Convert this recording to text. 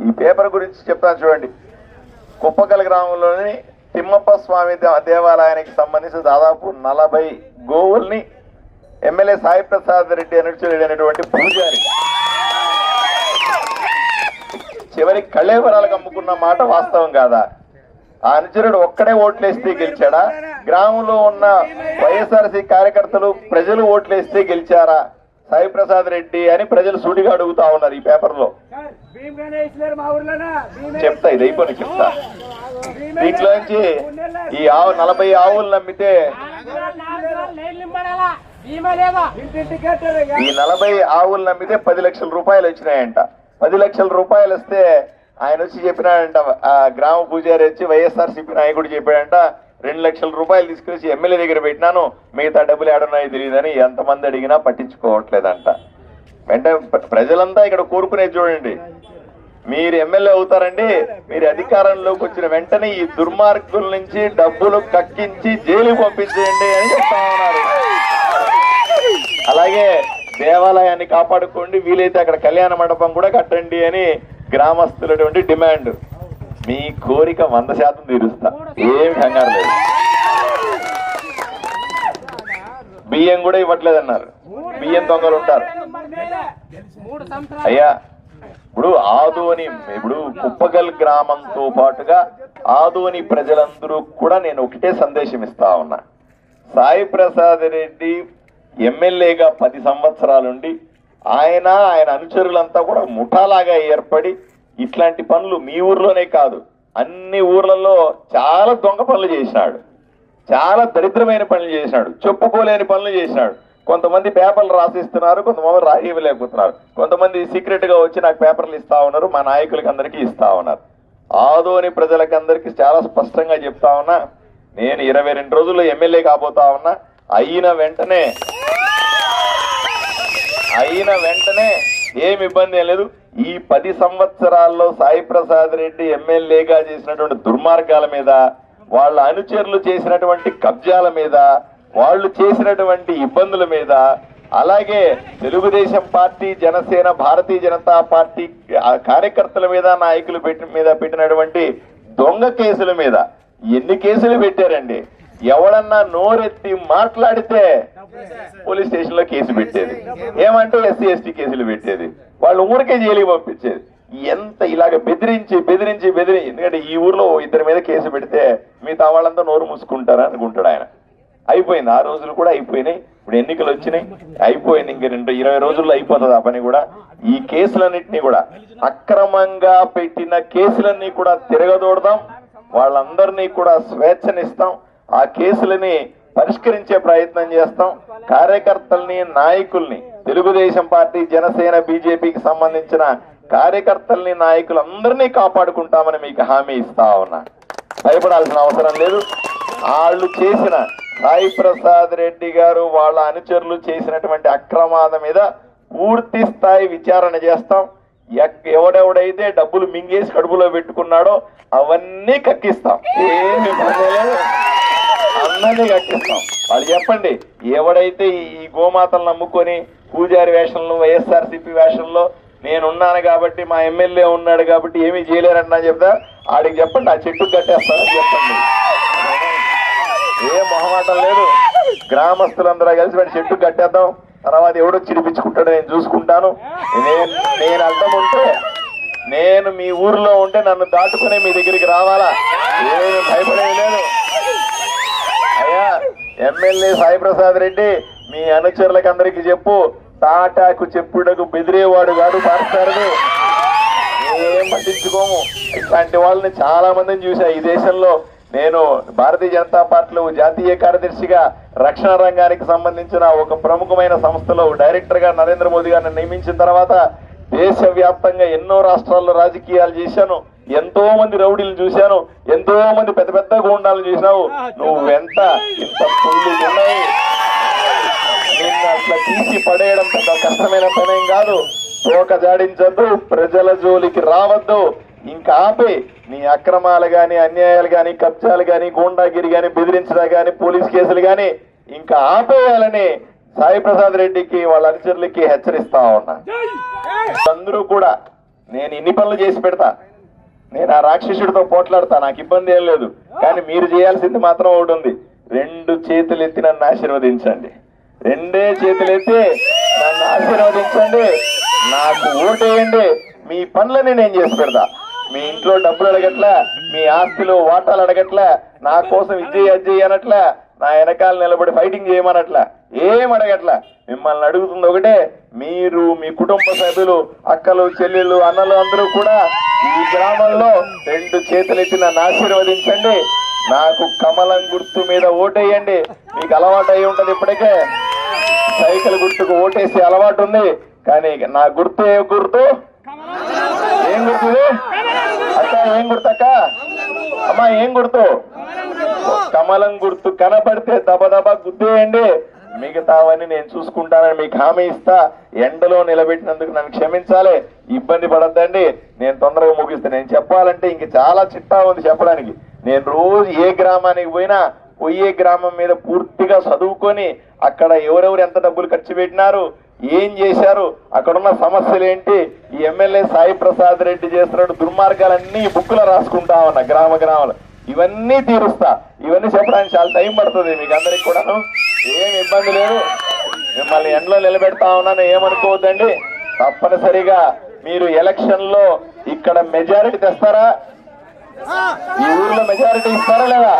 ఈ పేపర్ గురించి చెప్తాను చూడండి. కుప్పకల్ గ్రామంలోని తిమ్మప్ప స్వామి దేవాలయానికి సంబంధించి దాదాపు 40 గోవుల్ని ఎమ్మెల్యే సాయి ప్రసాద్ రెడ్డి అనేటువంటి పూజారి చివరి కళ్ళేవరాలకు అమ్ముకున్న మాట వాస్తవం కాదా? ఆ అనుచరుడు ఒక్కడే ఓట్లేస్తే గెలిచాడా? గ్రామంలో ఉన్న వైఎస్ఆర్సీ కార్యకర్తలు ప్రజలు ఓట్లేస్తే గెలిచారా సాయి ప్రసాద్ రెడ్డి అని ప్రజలు సూటిగా అడుగుతా ఉన్నారు. ఈ పేపర్ లో చెప్తా, ఇది అయిపోయి చెప్తా. దీంట్లోంచి ఈ 40 ఆవులు నమ్మితే ఈ 40 ఆవులు నమ్మితే 10 లక్షల రూపాయలు వచ్చినాయంట. 10 లక్షల రూపాయలు వస్తే ఆయన వచ్చి చెప్పినాడంట, ఆ గ్రామ పూజారి వచ్చి వైఎస్ఆర్సీపీ నాయకుడు చెప్పాడంట, 2 లక్షల రూపాయలు తీసుకొచ్చి ఎమ్మెల్యే దగ్గర పెట్టినాను, మిగతా డబ్బులు ఏడున్నాయో తెలియదని ఎంతమంది అడిగినా పట్టించుకోవట్లేదంట. వెంటనే ప్రజలంతా ఇక్కడ కోరుకునేది చూడండి, మీరు ఎమ్మెల్యే అవుతారండి, మీరు అధికారంలోకి వచ్చిన వెంటనే ఈ దుర్మార్గుల నుంచి డబ్బులు కక్కించి జైలుకి పంపించేయండి అని చెప్తా ఉన్నారు. అలాగే దేవాలయాన్ని కాపాడుకోండి, వీలైతే అక్కడ కళ్యాణ మండపం కూడా కట్టండి అని గ్రామస్తులటువంటి డిమాండ్. మీ కోరిక 100% తీరుస్తా, ఏమి కంగారు లేదు. బియ్యం కూడా ఇవ్వట్లేదన్నారు, బియ్యం దొంగలు ఉంటారు. అయ్యా ఇప్పుడు కుప్పగల్ గ్రామంతో పాటుగా ఆదోని ప్రజలందరూ కూడా నేను ఒకటే సందేశం ఇస్తా ఉన్నా. సాయి ప్రసాద్ రెడ్డి ఎమ్మెల్యేగా 10 సంవత్సరాలుండి ఆయన అనుచరులంతా కూడా ముఠాలాగా ఏర్పడి ఇట్లాంటి పనులు మీ ఊర్లోనే కాదు అన్ని ఊర్లలో చాలా దొంగ పనులు చేసినాడు, చాలా దరిద్రమైన పనులు చేసినాడు, చెప్పుకోలేని పనులు చేసినాడు. కొంతమంది పేపర్లు రాసిస్తున్నారు, కొంతమంది రాయలేకపోతున్నారు, కొంతమంది సీక్రెట్ గా వచ్చి నాకు పేపర్లు ఇస్తా ఉన్నారు, మా నాయకులకి అందరికీ ఇస్తా ఉన్నారు. ఆదోని ప్రజలకందరికీ చాలా స్పష్టంగా చెప్తా ఉన్నా, నేను 22 రోజుల్లో ఎమ్మెల్యే కాబోతా ఉన్నా. అయిన వెంటనే ఏమి ఇబ్బంది ఏం లేదు. ఈ 10 సంవత్సరాల్లో సాయి ప్రసాద్ రెడ్డి ఎమ్మెల్యేగా చేసినటువంటి దుర్మార్గాల మీద, వాళ్ళ అనుచరులు చేసినటువంటి కబ్జాల మీద, వాళ్ళు చేసినటువంటి ఇబ్బందుల మీద, అలాగే తెలుగుదేశం పార్టీ, జనసేన, భారతీయ జనతా పార్టీ కార్యకర్తల మీద, నాయకులు పెట్టినటువంటి దొంగ కేసుల మీద ఎన్ని కేసులు పెట్టారండి? ఎవడన్నా నోరెత్తి మాట్లాడితే పోలీస్ స్టేషన్ లో కేసు పెట్టేది, ఏమంటూ ఎస్సీ ఎస్టీ కేసులు పెట్టేది, వాళ్ళు ఊరికే జైలుకి పంపించేది. ఎంత ఇలాగ బెదిరించి ఎందుకంటే ఈ ఊర్లో 2 మీద కేసు పెడితే మిగతా వాళ్ళంతా నోరు మూసుకుంటారా అనుకుంటాడు ఆయన. అయిపోయింది, ఆ రోజులు కూడా అయిపోయినాయి. ఇప్పుడు ఎన్నికలు వచ్చినాయి, అయిపోయింది. ఇంక 20 రోజుల్లో అయిపోతుంది ఆ పని కూడా. ఈ కేసులన్నింటినీ కూడా అక్రమంగా పెట్టిన కేసులన్నీ కూడా తిరగదోడదాం, వాళ్ళందరినీ కూడా స్వేచ్ఛనిస్తాం, ఆ కేసులని పరిష్కరించే ప్రయత్నం చేస్తాం. కార్యకర్తల్ని, నాయకుల్ని, తెలుగుదేశం పార్టీ, జనసేన, బీజేపీకి సంబంధించిన కార్యకర్తల్ని, నాయకులందరినీ కాపాడుకుంటామని మీకు హామీ ఇస్తా ఉన్నా. భయపడాల్సిన అవసరం లేదు. వాళ్ళు చేసిన సాయి ప్రసాద్ రెడ్డి గారు వాళ్ళ అనుచరులు చేసినటువంటి అక్రమాల మీద పూర్తి స్థాయి విచారణ చేస్తాం. ఎవడెవడైతే డబ్బులు మింగేసి కడుపులో పెట్టుకున్నాడో అవన్నీ కక్కిస్తాం, ఏమి అందరినీ కక్కిస్తాం. వాళ్ళు చెప్పండి, ఎవడైతే ఈ గోమాతలు నమ్ముకొని పూజారి వేషంలో, వైఎస్ఆర్సీపీ వేషంలో నేనున్నాను కాబట్టి, మా ఎమ్మెల్యే ఉన్నాడు కాబట్టి ఏమీ చేయలేరన్నా చెప్తా, ఆడికి చెప్పండి, ఆ చెట్టుకు కట్టేస్తానని చెప్పండి. ఏ మొహమాటం లేదు. గ్రామస్తులందరూ కలిసి వాడి చెట్టుకు కట్టేద్దాం, తర్వాత ఎవడో చిడిపించుకుంటాడో నేను చూసుకుంటాను. నేను అడ్డం ఉంటే, నేను మీ ఊర్లో ఉంటే నన్ను దాటుకునే మీ దగ్గరికి రావాలా, ఏమి భయపడేది లేదు. అయ్యా ఎమ్మెల్యే సాయి ప్రసాద్ రెడ్డి మీ అనుచరులకు అందరికీ చెప్పు, తాటాకు చెప్పుడకు బెదిరేవాడు కాదు పార్టీ, ఏం పట్టించుకోము. ఇట్లాంటి వాళ్ళని చాలా మందిని చూసా ఈ దేశంలో. నేను భారతీయ జనతా పార్టీలో జాతీయ కార్యదర్శిగా రక్షణ రంగానికి సంబంధించిన ఒక ప్రముఖమైన సంస్థలో డైరెక్టర్ గా నరేంద్ర మోదీ గారిని నియమించిన తర్వాత దేశవ్యాప్తంగా ఎన్నో రాష్ట్రాల్లో రాజకీయాలు చేశాను, ఎంతో మంది రౌడీలు చూశాను, ఎంతో మంది పెద్ద పెద్ద గూండాలు చూసినావు. నువ్వెంత ఇంత పుల్లు ఉన్నాయి, నిన్ను అట్లా తీసి పడేయడం పెద్ద కష్టమైన పనేం కాదు. తోక జాడించద్దు, ప్రజల జోలికి రావద్దు, ఇంకా ఆపే నీ అక్రమాలు గాని, అన్యాయాలు గాని, కబ్జాలు గాని, గూండాగిరి గాని, బెదిరించడం గాని, పోలీస్ కేసులు గాని ఇంకా ఆపేయాలని సాయి ప్రసాద్ రెడ్డికి వాళ్ళ అనుచరులకి హెచ్చరిస్తా ఉన్నా. అందరూ కూడా నేను ఇన్ని పనులు చేసి పెడతా, నేను ఆ రాక్షసుడితో పోట్లాడతా, నాకు ఇబ్బంది ఏం లేదు. కానీ మీరు చేయాల్సింది మాత్రం ఒకటి ఉంది, 2 చేతులు ఎత్తి నన్ను ఆశీర్వదించండి. 2 చేతులు ఎత్తి నన్ను ఆశీర్వదించండి, నాకు ఓటేయండి. మీ పనులని నేను చేసి పెడతా. మీ ఇంట్లో డబ్బులు అడగట్లా, మీ ఆస్తిలో వాటాలు అడగట్లా, నా కోసం ఇది అనట్లా, నా వెనకాల నిలబడి ఫైటింగ్ చేయమనట్లా, ఏం అడగట్లా. మిమ్మల్ని అడుగుతుంది ఒకటే, మీరు మీ కుటుంబ సభ్యులు, అక్కలు, చెల్లెళ్ళు, అన్నలు అందరూ కూడా ఈ గ్రామంలో 2 చేతులు ఎత్తి నన్ను ఆశీర్వదించండి. నాకు కమలం గుర్తు మీద ఓటేయండి. మీకు అలవాటు అయి ఉంటది, ఇప్పటికే సైకిల్ గుర్తుకు ఓటేసే అలవాటు ఉంది. కానీ నా గుర్తు ఏ గుర్తు? ఏం గుర్తు అక్క? ఏం గుర్తు అక్క? అమ్మా ఏం గుర్తు? కమలం గుర్తు కనపడితే దబదబా గుద్దేయండి. మిగతావన్నీ నేను చూసుకుంటానని మీకు హామీ ఇస్తా. ఎండలో నిలబెట్టినందుకు నన్ను క్షమించాలి, ఇబ్బంది పడద్దండి. నేను తొందరగా ముగిస్తాను. నేను చెప్పాలంటే ఇంక చాలా చిట్టా ఉంది చెప్పడానికి. నేను రోజు ఏ గ్రామానికి పోయినా పోయే గ్రామం మీద పూర్తిగా చదువుకొని అక్కడ ఎవరెవరు ఎంత డబ్బులు ఖర్చు పెట్టినారు, ఏం చేశారు, అక్కడున్న సమస్యలు ఏంటి, ఈ ఎమ్మెల్యే సాయి ప్రసాద్ రెడ్డి చేస్తున్న దుర్మార్గాలన్నీ బుక్కులో రాసుకుంటా ఉన్నా గ్రామాలు. ఇవన్నీ తీరుస్తా. ఇవన్నీ చెప్పడానికి చాలా టైం పడుతుంది మీకు అందరికి కూడాను. ఏం ఇబ్బంది లేదు. మిమ్మల్ని ఎండలో నిలబెడతా ఉన్నాను, ఏమనుకోవద్దండి. తప్పనిసరిగా మీరు ఎలక్షన్ లో ఇక్కడ మెజారిటీ తెస్తారా? ఈ ఊర్లో మెజారిటీ ఇస్తారా లేదా?